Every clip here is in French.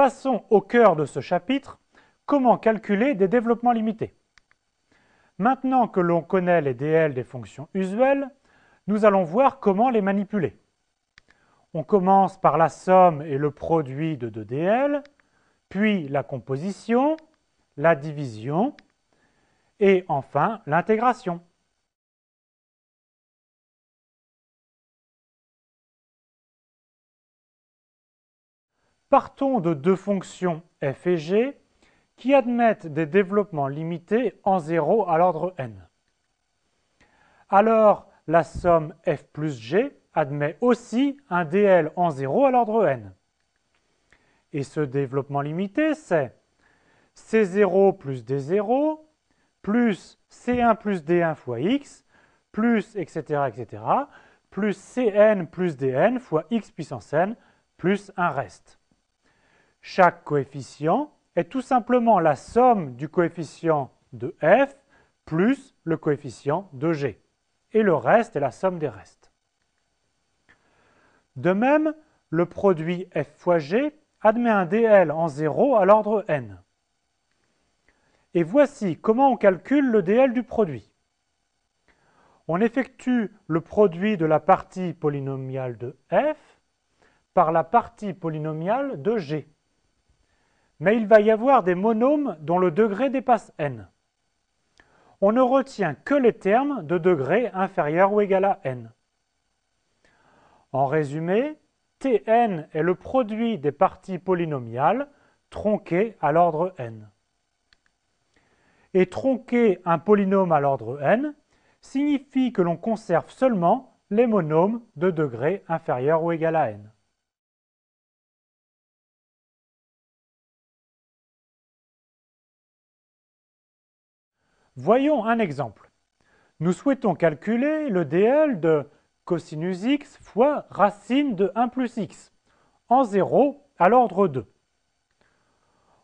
Passons au cœur de ce chapitre, comment calculer des développements limités. Maintenant que l'on connaît les DL des fonctions usuelles, nous allons voir comment les manipuler. On commence par la somme et le produit de 2 DL, puis la composition, la division et enfin l'intégration. Partons de 2 fonctions f et g qui admettent des développements limités en 0 à l'ordre n. Alors, la somme f plus g admet aussi un DL en 0 à l'ordre n. Et ce développement limité, c'est C0 plus D0 plus C1 plus D1 fois x plus etc. plus Cn plus Dn fois x puissance n plus un reste. Chaque coefficient est tout simplement la somme du coefficient de f plus le coefficient de g. Et le reste est la somme des restes. De même, le produit f fois g admet un DL en 0 à l'ordre n. Et voici comment on calcule le DL du produit. On effectue le produit de la partie polynomiale de f par la partie polynomiale de g. Mais il va y avoir des monômes dont le degré dépasse n. On ne retient que les termes de degré inférieur ou égal à n. En résumé, Tn est le produit des parties polynomiales tronquées à l'ordre n. Et tronquer un polynôme à l'ordre n signifie que l'on conserve seulement les monômes de degré inférieur ou égal à n. Voyons un exemple. Nous souhaitons calculer le DL de cosinus x fois racine de 1 plus x, en 0 à l'ordre 2.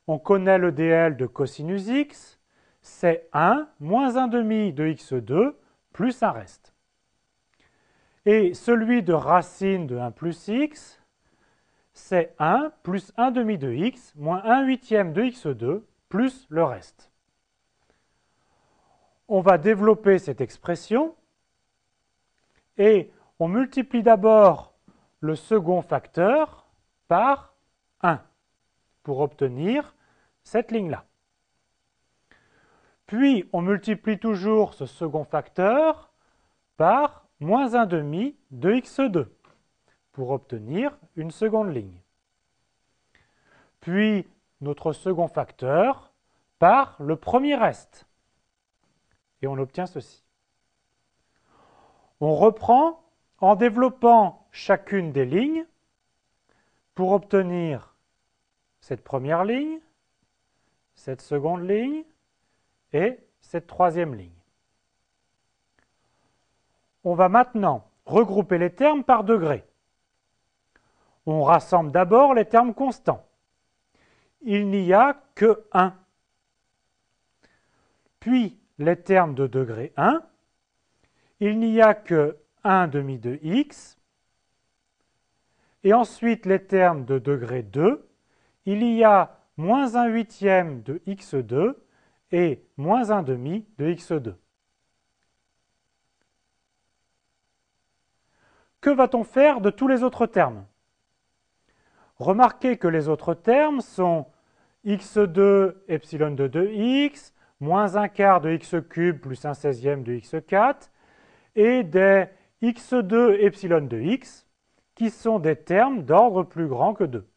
On connaît le DL de cosinus x, c'est 1 moins 1 demi de x2 plus un reste. Et celui de racine de 1 plus x, c'est 1 plus 1 demi de x moins 1 huitième de x2 plus le reste. On va développer cette expression et on multiplie d'abord le second facteur par 1 pour obtenir cette ligne-là. Puis on multiplie toujours ce second facteur par moins 1 demi de x2 pour obtenir une seconde ligne. Puis notre second facteur par le premier reste. Et on obtient ceci. On reprend en développant chacune des lignes pour obtenir cette première ligne, cette seconde ligne et cette troisième ligne. On va maintenant regrouper les termes par degré. On rassemble d'abord les termes constants. Il n'y a que 1. Puis les termes de degré 1, il n'y a que 1 demi de x. Et ensuite les termes de degré 2, il y a moins 1 huitième de x2 et moins 1 demi de x2. Que va-t-on faire de tous les autres termes? Remarquez que les autres termes sont x2 epsilon de 2x, moins 1 quart de x cube plus 1 16e de x4, et des x2 epsilon de x, qui sont des termes d'ordre plus grand que 2.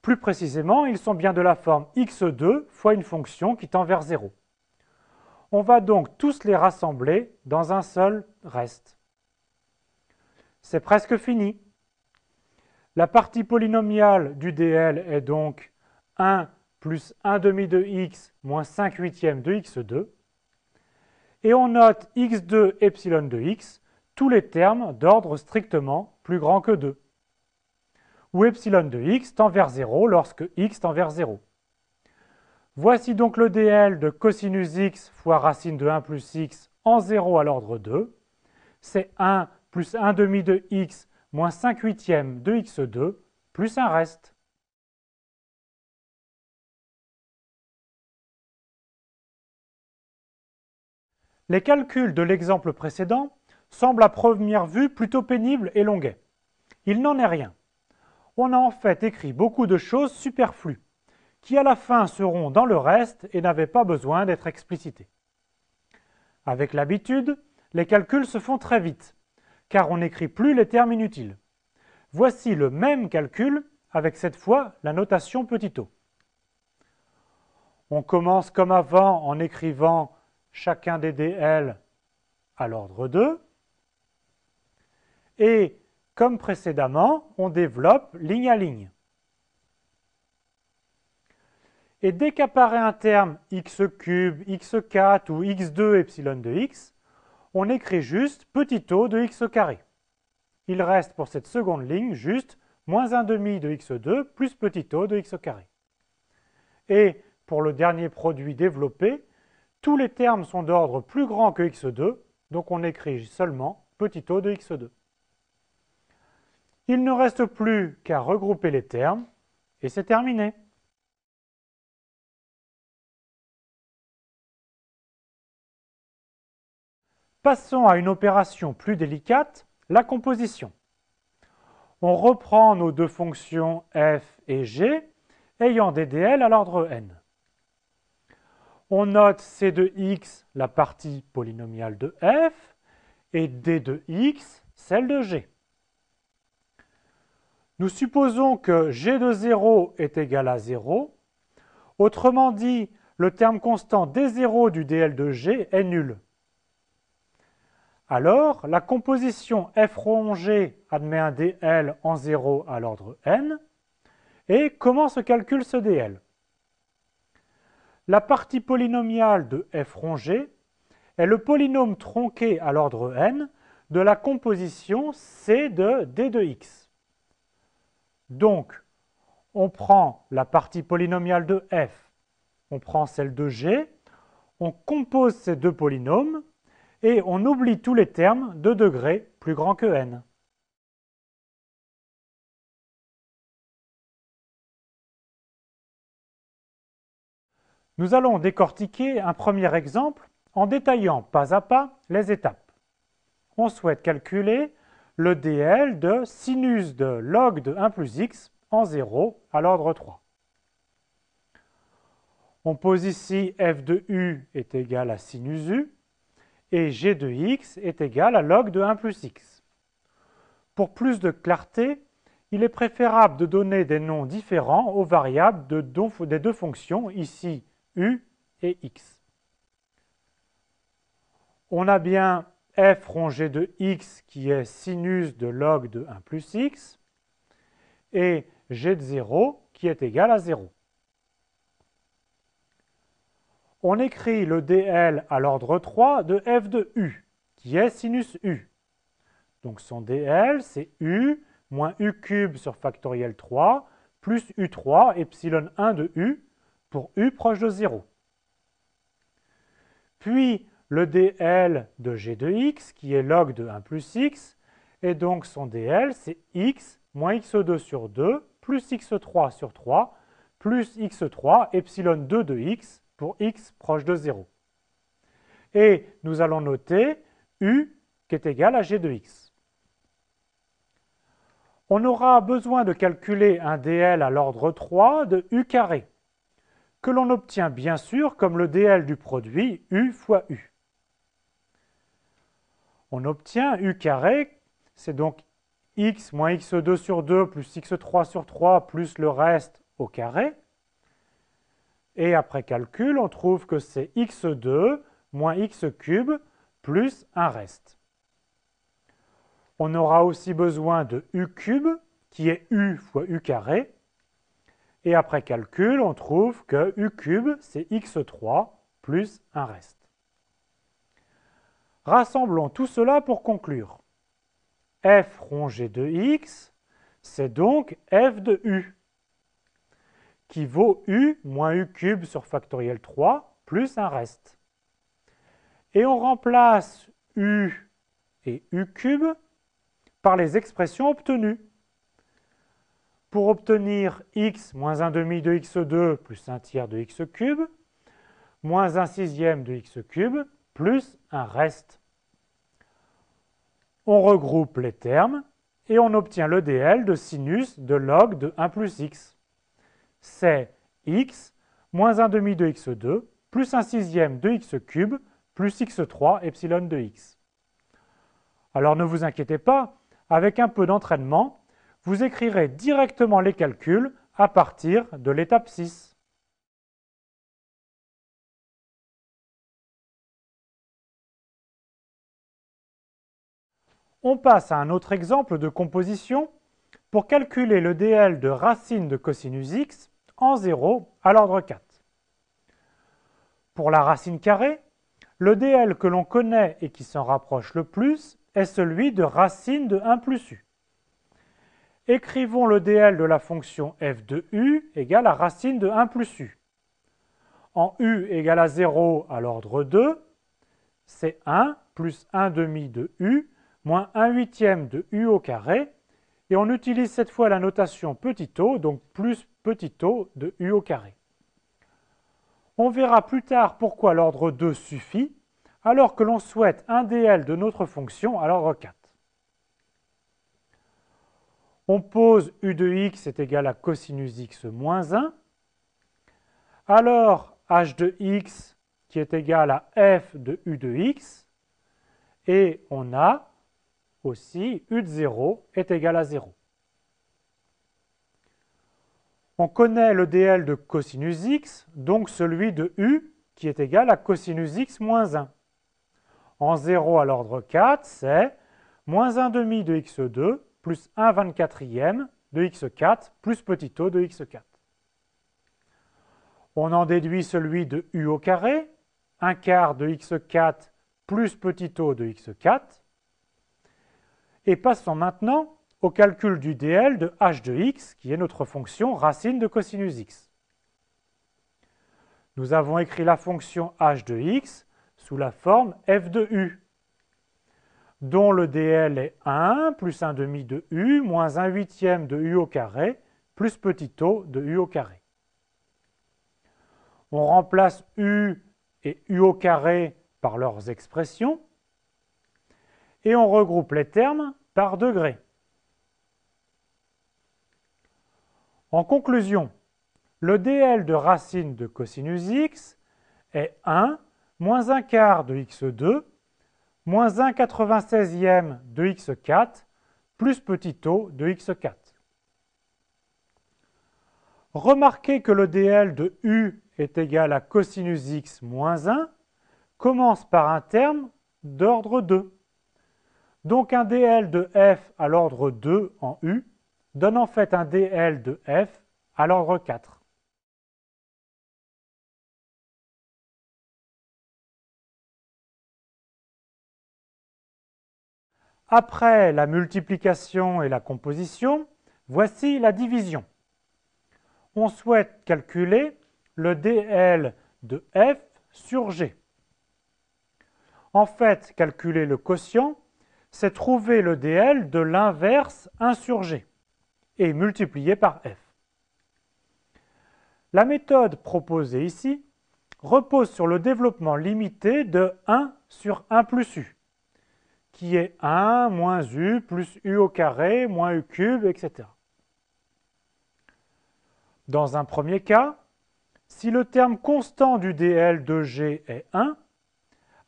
Plus précisément, ils sont bien de la forme x2 fois une fonction qui tend vers 0. On va donc tous les rassembler dans un seul reste. C'est presque fini. La partie polynomiale du DL est donc 1 plus 1 demi de x moins 5 huitièmes de x2. Et on note x2 epsilon de x, tous les termes d'ordre strictement plus grand que 2. Où epsilon de x tend vers 0 lorsque x tend vers 0. Voici donc le DL de cosinus x fois racine de 1 plus x en 0 à l'ordre 2. C'est 1 plus 1 demi de x moins 5 huitièmes de x2 plus un reste. Les calculs de l'exemple précédent semblent à première vue plutôt pénibles et longuets. Il n'en est rien. On a en fait écrit beaucoup de choses superflues, qui à la fin seront dans le reste et n'avaient pas besoin d'être explicitées. Avec l'habitude, les calculs se font très vite, car on n'écrit plus les termes inutiles. Voici le même calcul, avec cette fois la notation petit o. On commence comme avant en écrivant chacun des dl à l'ordre 2. Et comme précédemment, on développe ligne à ligne. Et dès qu'apparaît un terme x cube, x4 ou x2 epsilon de x, on écrit juste petit o de x carré. Il reste pour cette seconde ligne juste moins 1/2 de x2 plus petit o de x carré. Et pour le dernier produit développé, tous les termes sont d'ordre plus grand que x2, donc on écrit seulement petit o de x2. Il ne reste plus qu'à regrouper les termes, et c'est terminé. Passons à une opération plus délicate, la composition. On reprend nos deux fonctions f et g, ayant des dl à l'ordre n. On note c de x, la partie polynomiale de f, et d de x, celle de g. Nous supposons que g de 0 est égal à 0. Autrement dit, le terme constant d0 du dl de g est nul. Alors, la composition f rond g admet un dl en 0 à l'ordre n. Et comment se calcule ce dl? La partie polynomiale de f rond g est le polynôme tronqué à l'ordre n de la composition c de d de x. Donc, on prend la partie polynomiale de f, on prend celle de g, on compose ces deux polynômes et on oublie tous les termes de degré plus grand que n. Nous allons décortiquer un premier exemple en détaillant pas à pas les étapes. On souhaite calculer le dl de sinus de log de 1 plus x en 0 à l'ordre 3. On pose ici f de u est égal à sinus u et g de x est égal à log de 1 plus x. Pour plus de clarté, il est préférable de donner des noms différents aux variables des deux fonctions, ici u et x. On a bien f rond g de x qui est sinus de log de 1 plus x et g de 0 qui est égal à 0. On écrit le dl à l'ordre 3 de f de u qui est sinus u. Donc son dl c'est u moins u cube sur factoriel 3 plus u3 epsilon 1 de u pour u proche de 0. Puis le dl de g de x, qui est log de 1 plus x, et donc son dl, c'est x moins x2 sur 2, plus x3 sur 3, plus x3 epsilon 2 de x, pour x proche de 0. Et nous allons noter u qui est égal à g de x. On aura besoin de calculer un dl à l'ordre 3 de u carré, que l'on obtient bien sûr comme le dl du produit u fois u. On obtient u carré, c'est donc x moins x2 sur 2 plus x3 sur 3 plus le reste au carré. Et après calcul, on trouve que c'est x2 moins x cube plus un reste. On aura aussi besoin de u cube, qui est u fois u carré. Et après calcul, on trouve que u cube, c'est x3 plus un reste. Rassemblons tout cela pour conclure. F rond g de x, c'est donc f de u, qui vaut u moins u cube sur factoriel 3 plus un reste. Et on remplace u et u cube par les expressions obtenues. Pour obtenir x moins 1/2 de x2 plus 1 tiers de x cube, moins 1 sixième de x cube, plus un reste. On regroupe les termes et on obtient le dl de sinus de log de 1 plus x. C'est x moins 1 demi de x2 plus 1 sixième de x cube plus x3 epsilon de x. Alors ne vous inquiétez pas, avec un peu d'entraînement, vous écrirez directement les calculs à partir de l'étape 6. On passe à un autre exemple de composition pour calculer le dl de racine de cosinus x en 0 à l'ordre 4. Pour la racine carrée, le dl que l'on connaît et qui s'en rapproche le plus est celui de racine de 1 plus u. Écrivons le dl de la fonction f de u égale à racine de 1 plus u. En u égale à 0 à l'ordre 2, c'est 1 plus 1 demi de u moins 1 huitième de u au carré, et on utilise cette fois la notation petit o, donc plus petit o de u au carré. On verra plus tard pourquoi l'ordre 2 suffit, alors que l'on souhaite un dl de notre fonction à l'ordre 4. On pose u de x est égal à cosinus x moins 1. Alors h de x qui est égal à f de u de x. Et on a aussi u de 0 est égal à 0. On connaît le dl de cosinus x, donc celui de u qui est égal à cosinus x moins 1. En 0 à l'ordre 4, c'est moins 1 demi de x2 plus 1 24e de x4 plus petit o de x4. On en déduit celui de u au carré, 1 quart de x4 plus petit o de x4. Et passons maintenant au calcul du dl de h de x, qui est notre fonction racine de cosinus x. Nous avons écrit la fonction h de x sous la forme f de u, dont le dl est 1 plus 1 demi de u moins 1 huitième de u au carré plus petit o de u au carré. On remplace u et u au carré par leurs expressions et on regroupe les termes par degré. En conclusion, le dl de racine de cosinus x est 1 moins 1 quart de x2 moins 1 96e de x4 plus petit o de x4. Remarquez que le dl de u est égal à cosinus x moins 1 commence par un terme d'ordre 2. Donc un dl de f à l'ordre 2 en u donne en fait un dl de f à l'ordre 4. Après la multiplication et la composition, voici la division. On souhaite calculer le dl de f sur g. En fait, calculer le quotient, c'est trouver le dl de l'inverse 1 sur g et multiplier par f. La méthode proposée ici repose sur le développement limité de 1 sur 1 plus u, qui est 1 moins u plus u au carré moins u cube, etc. Dans un premier cas, si le terme constant du dl de g est 1,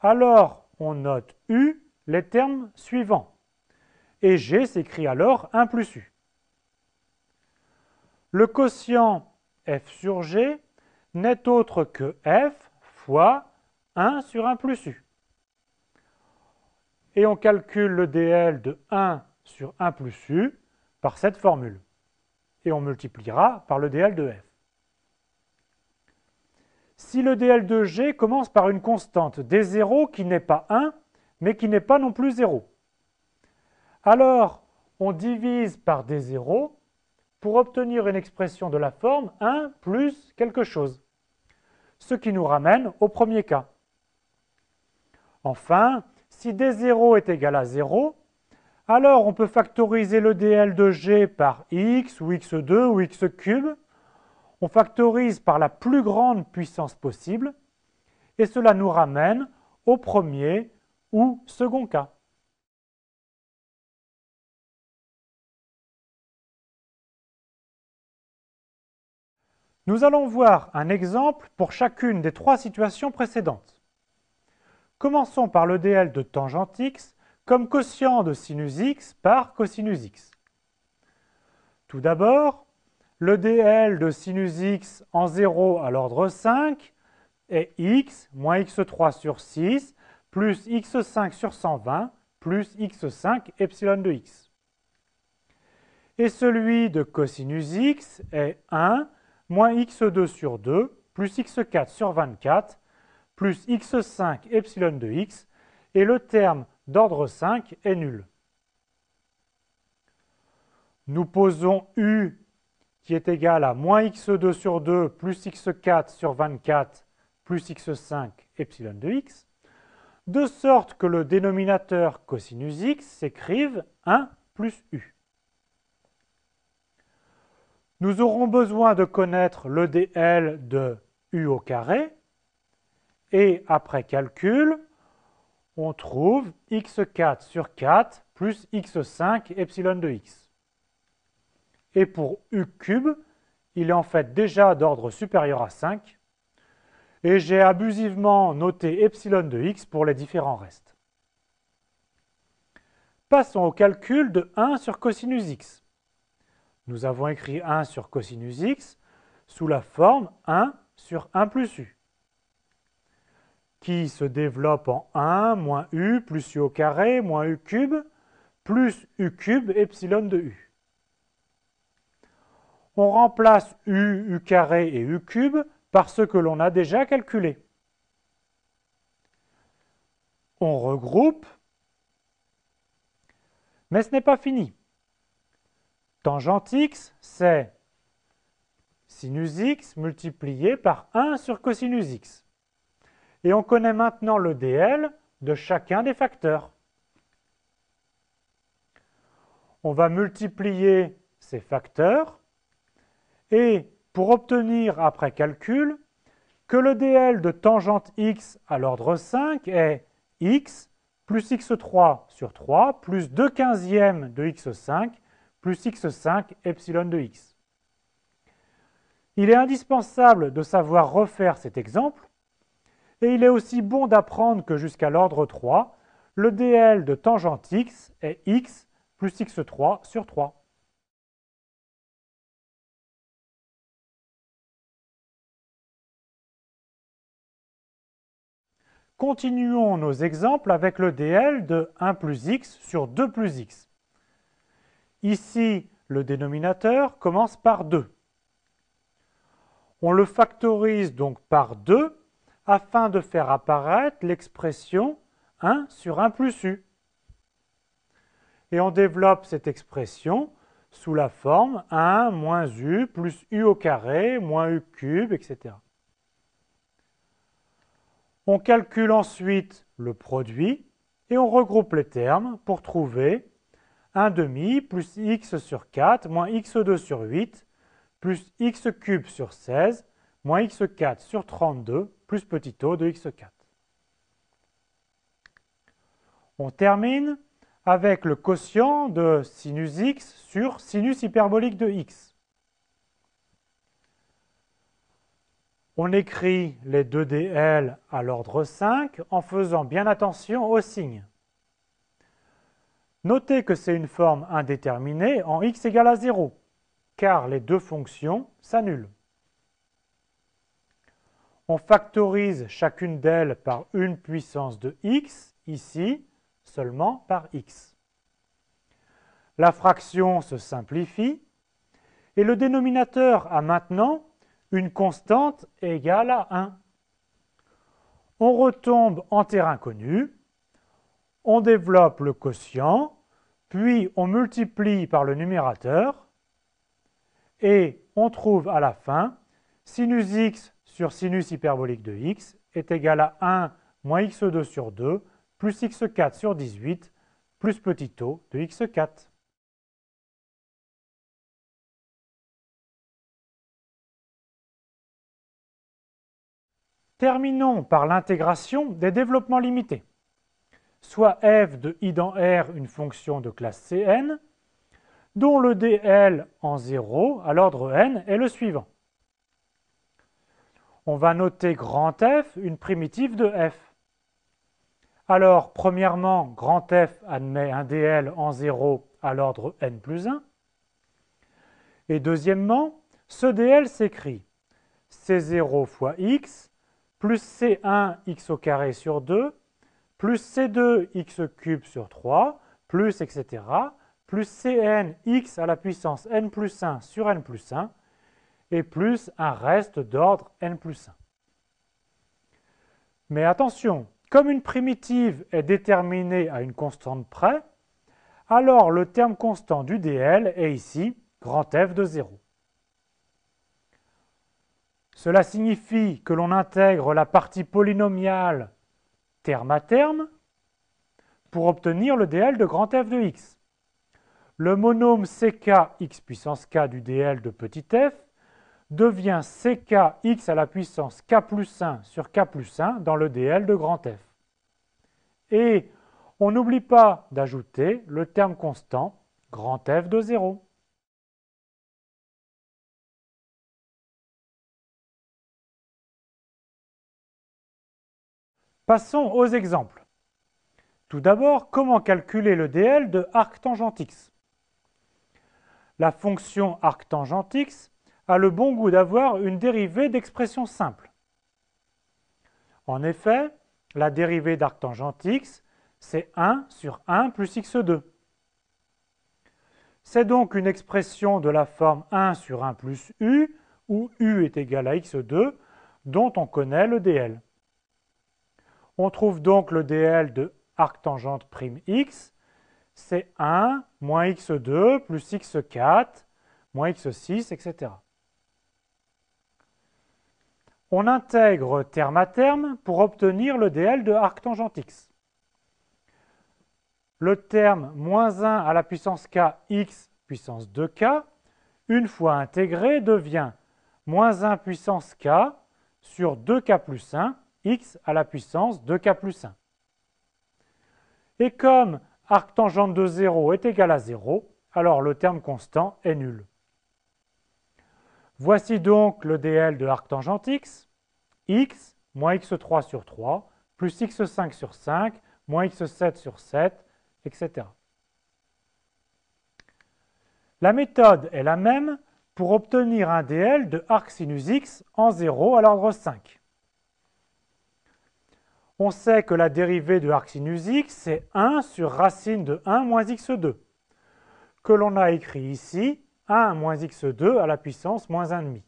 alors on note u les termes suivants, et g s'écrit alors 1 plus u. Le quotient f sur g n'est autre que f fois 1 sur 1 plus u. Et on calcule le dl de 1 sur 1 plus u par cette formule. Et on multipliera par le dl de f. Si le dl de g commence par une constante d0 qui n'est pas 1, mais qui n'est pas non plus 0, alors on divise par d0 pour obtenir une expression de la forme 1 plus quelque chose, ce qui nous ramène au premier cas. Enfin, si d0 est égal à 0, alors on peut factoriser le dl de g par x ou x2 ou x cube. On factorise par la plus grande puissance possible et cela nous ramène au premier ou second cas. Nous allons voir un exemple pour chacune des trois situations précédentes. Commençons par le dl de tangente x comme quotient de sinus x par cosinus x. Tout d'abord, le dl de sinus x en 0 à l'ordre 5 est x moins x3 sur 6 plus x5 sur 120 plus x5 epsilon de x. Et celui de cosinus x est 1 moins x2 sur 2 plus x4 sur 24 plus x5 epsilon de x, et le terme d'ordre 5 est nul. Nous posons u qui est égal à moins x2 sur 2 plus x4 sur 24 plus x5 epsilon de x, de sorte que le dénominateur cosinus x s'écrive 1 plus u. Nous aurons besoin de connaître le dl de u au carré, et après calcul, on trouve x4 sur 4 plus x5 epsilon de x. Et pour u cube, il est en fait déjà d'ordre supérieur à 5, et j'ai abusivement noté epsilon de x pour les différents restes. Passons au calcul de 1 sur cosinus x. Nous avons écrit 1 sur cosinus x sous la forme 1 sur 1 plus u, qui se développe en 1 moins u plus u au carré moins u cube plus u cube epsilon de u. On remplace u carré et u cube par ce que l'on a déjà calculé. On regroupe, mais ce n'est pas fini. Tangente x, c'est sinus x multiplié par 1 sur cosinus x. Et on connaît maintenant le dl de chacun des facteurs. On va multiplier ces facteurs et pour obtenir après calcul que le dl de tangente x à l'ordre 5 est x plus x3 sur 3 plus 2/15 de x5 plus x5 epsilon de x. Il est indispensable de savoir refaire cet exemple, et il est aussi bon d'apprendre que jusqu'à l'ordre 3, le dl de tangente x est x plus x3 sur 3. Continuons nos exemples avec le dl de 1 plus x sur 2 plus x. Ici, le dénominateur commence par 2. On le factorise donc par 2 afin de faire apparaître l'expression 1 sur 1 plus u. Et on développe cette expression sous la forme 1 moins u plus u au carré moins u cube, etc. On calcule ensuite le produit et on regroupe les termes pour trouver 1 demi plus x sur 4 moins x2 sur 8 plus x cube sur 16 moins x4 sur 32 plus petit o de x4. On termine avec le quotient de sinus x sur sinus hyperbolique de x. On écrit les deux dl à l'ordre 5 en faisant bien attention aux signes. Notez que c'est une forme indéterminée en x égale à 0, car les deux fonctions s'annulent. On factorise chacune d'elles par une puissance de x, ici seulement par x. La fraction se simplifie et le dénominateur a maintenant une constante égale à 1. On retombe en terrain connu, on développe le quotient, puis on multiplie par le numérateur et on trouve à la fin sinus x sur sinus hyperbolique de x est égal à 1 moins x2 sur 2 plus x4 sur 18 plus petit o de x4. Terminons par l'intégration des développements limités. Soit f de i dans R une fonction de classe Cn, dont le dl en 0 à l'ordre n est le suivant. On va noter grand F une primitive de f. Alors, premièrement, grand F admet un dl en 0 à l'ordre n plus 1. Et deuxièmement, ce dl s'écrit C0 fois x plus C1 x au carré sur 2 plus C2 x cube sur 3 plus etc. plus Cn x à la puissance n plus 1 sur n plus 1 et plus un reste d'ordre n plus 1. Mais attention, comme une primitive est déterminée à une constante près, alors le terme constant du dl est ici grand F de 0. Cela signifie que l'on intègre la partie polynomiale terme à terme pour obtenir le dl de grand F de x. Le monôme ck x puissance k du dl de petit f devient ck x à la puissance k plus 1 sur k plus 1 dans le dl de grand F. Et on n'oublie pas d'ajouter le terme constant grand F de 0. Passons aux exemples. Tout d'abord, comment calculer le dl de arctangente x? La fonction arctangente x a le bon goût d'avoir une dérivée d'expression simple. En effet, la dérivée d'arctangente x, c'est 1 sur 1 plus x2. C'est donc une expression de la forme 1 sur 1 plus u, où u est égal à x2, dont on connaît le dl. On trouve donc le dl de arctangente prime x, c'est 1 moins x2 plus x4 moins x6, etc. On intègre terme à terme pour obtenir le dl de arctangente x. Le terme moins 1 à la puissance k x puissance 2k, une fois intégré, devient moins 1 puissance k sur 2k plus 1 x à la puissance 2k plus 1. Et comme arctangente de 0 est égal à 0, alors le terme constant est nul. Voici donc le dl de arctangente x, x moins x3 sur 3, plus x5 sur 5, moins x7 sur 7, etc. La méthode est la même pour obtenir un dl de arcsinus x en 0 à l'ordre 5. On sait que la dérivée de arcsinus x, c'est 1 sur racine de 1 moins x2, que l'on a écrit ici 1 moins x2 à la puissance moins 1,5.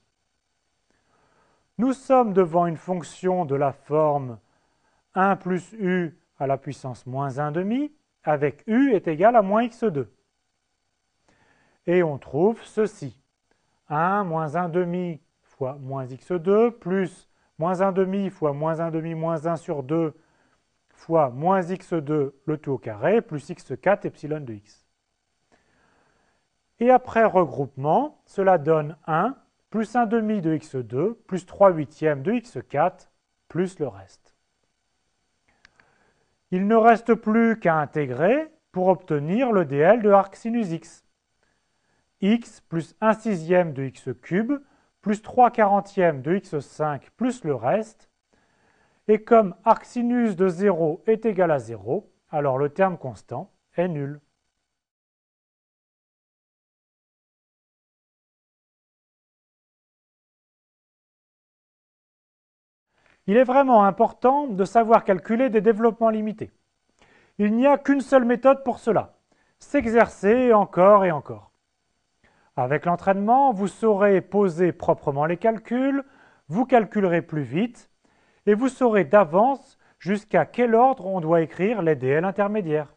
Nous sommes devant une fonction de la forme 1 plus u à la puissance moins 1,5, avec u est égal à moins x2. Et on trouve ceci. 1 moins 1,5 fois moins x2 plus moins 1,5 fois moins 1,5 moins 1 sur 2 fois moins x2 le tout au carré plus x4 epsilon de x. Et après regroupement, cela donne 1 plus 1,5 de x2 plus 3 huitièmes de x4 plus le reste. Il ne reste plus qu'à intégrer pour obtenir le dl de arcsinus x. X plus 1 sixième de x cube plus 3 quarantièmes de x5 plus le reste. Et comme arcsinus de 0 est égal à 0, alors le terme constant est nul. Il est vraiment important de savoir calculer des développements limités. Il n'y a qu'une seule méthode pour cela, s'exercer encore et encore. Avec l'entraînement, vous saurez poser proprement les calculs, vous calculerez plus vite et vous saurez d'avance jusqu'à quel ordre on doit écrire les dl intermédiaires.